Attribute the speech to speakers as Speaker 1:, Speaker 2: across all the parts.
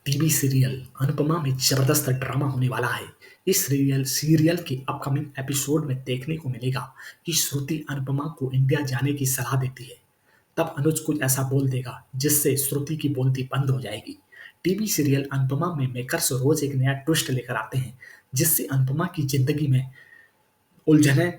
Speaker 1: TV serial Anupama में जबरदस्त drama होने वाला है। इस सीरियल के अपकमिंग एपिसोड में देखने को मिलेगा कि श्रुति अनुपमा को इंडिया जाने की सलाह देती है। तब अनुज कुछ ऐसा बोल देगा जिससे श्रुति की बोलती बंद हो जाएगी। टीवी सीरियल अनुपमा में मेकर्स रोज एक नया ट्विस्ट लेकर आते हैं, जिससे अनुपमा की जिंदगी में उलझनें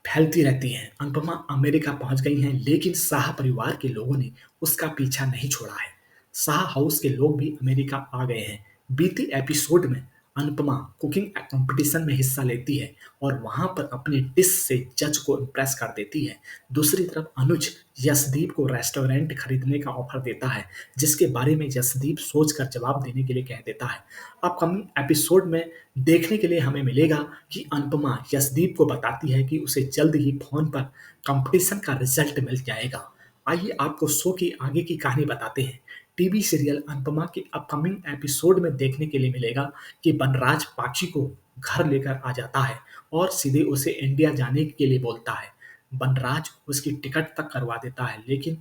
Speaker 1: फैलती रहती हैं। अनुपमा अमेरिका पहुंच गई हैं, लेकिन शाह परिवार के लोगों ने उसका पीछा नहीं छोड़ा है। शाह हाउस के लोग भी अमेरिका आ गए हैं। बीते एपिसोड में अनुपमा कुकिंग कंपटीशन में हिस्सा लेती है और वहां पर अपनी डिश से जज को इम्प्रेस कर देती है। दूसरी तरफ अनुज यशदीप को रेस्टोरेंट खरीदने का ऑफर देता है, जिसके बारे में यशदीप सोचकर जवाब देने के लिए कह देता है। अपकमिंग एपिसोड में देखने के लिए हमें मिलेगा कि अनुपमा यशदीप को बताती है कि उसे जल्द ही फोन पर कंपटीशन का रिजल्ट मिल जाएगा। आइए आपको शो की आगे की कहानी बताते हैं। टीवी सीरियल अनुपमा के अपकमिंग एपिसोड में देखने के लिए मिलेगा कि बनराज पाची को घर लेकर आ जाता है और सीधे उसे इंडिया जाने के लिए बोलता है। बनराज उसकी टिकट तक करवा देता है, लेकिन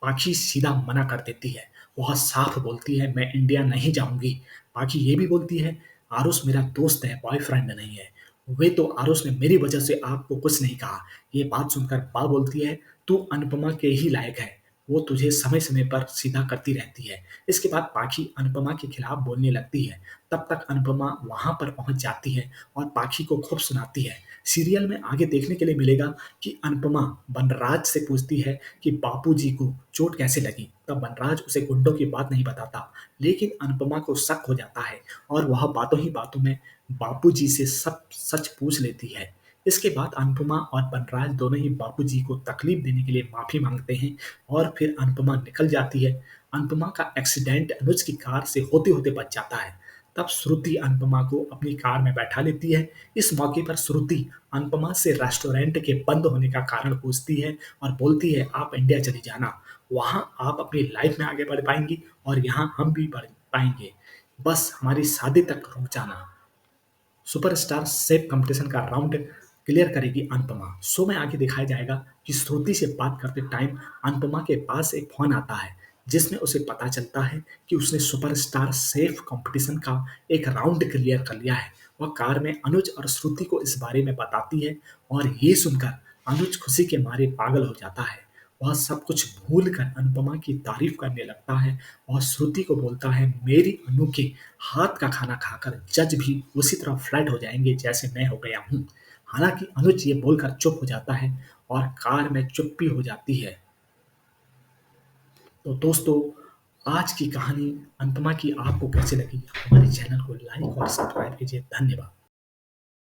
Speaker 1: पाखी सीधा मना कर देती है। वह साफ बोलती है, मैं इंडिया नहीं जाऊंगी। पाखी ये भी बोलती है, आरुष मेरा दोस्त है, बॉयफ्रेंड नहीं है। वे तो आरुष ने मेरी वजह से आपको कुछ नहीं कहा। ये बात सुनकर बा बोलती है, तू अनुपमा के ही लायक है, वो तुझे समय समय पर सीधा करती रहती है। इसके बाद पाखी अनुपमा के खिलाफ बोलने लगती है। तब तक अनुपमा वहां पर पहुंच जाती है और पाखी को खूब सुनाती है। सीरियल में आगे देखने के लिए मिलेगा कि अनुपमा बनराज से पूछती है कि बापूजी को चोट कैसे लगी। तब बनराज उसे गुंडों की बात नहीं बताता, लेकिन अनुपमा को शक हो जाता है और वह बातों ही बातों में बापूजी से सब सच पूछ लेती है। इसके बाद अनुपमा और बनराज दोनों ही बापूजी को तकलीफ देने के लिए माफी मांगते हैं और फिर अनुपमा निकल जाती है। अनुपमा का एक्सीडेंट अनुज की कार से होते होते बच जाता है। तब श्रुति अनुपमा को अपनी कार में बैठा लेती है। इस मौके पर श्रुति अनुपमा से रेस्टोरेंट के बंद होने का कारण पूछती है और बोलती है, आप इंडिया चली जाना, वहां आप अपनी लाइफ में आगे बढ़ पाएंगी और यहाँ हम भी बढ़ पाएंगे। बस हमारी शादी तक रुक जाना। सुपरस्टार शेफ कंपटीशन का राउंड क्लियर करेगी अनुपमा। शो में आगे दिखाया जाएगा कि श्रुति से बात करते टाइम अनुपमा के पास एक फोन आता है, जिसमें उसे पता चलता है कि उसने सुपरस्टार शेफ कंपटीशन का एक राउंड क्लियर कर लिया है। वह कार में अनुज और श्रुति को इस बारे में बताती है और ये सुनकर अनुज खुशी के मारे पागल हो जाता है। वह सब कुछ भूल कर अनुपमा की तारीफ करने लगता है और श्रुति को बोलता है, मेरी अनु के हाथ का खाना खाकर जज भी उसी तरह फ्लैट हो जाएंगे जैसे मैं हो गया हूँ। हालांकि अनुज ये बोलकर चुप हो जाता है और कार में चुप्पी हो जाती है। तो दोस्तों, आज की कहानी अनुपमा की आपको कैसे लगी? हमारे चैनल को लाइक और सब्सक्राइब कीजिए। धन्यवाद।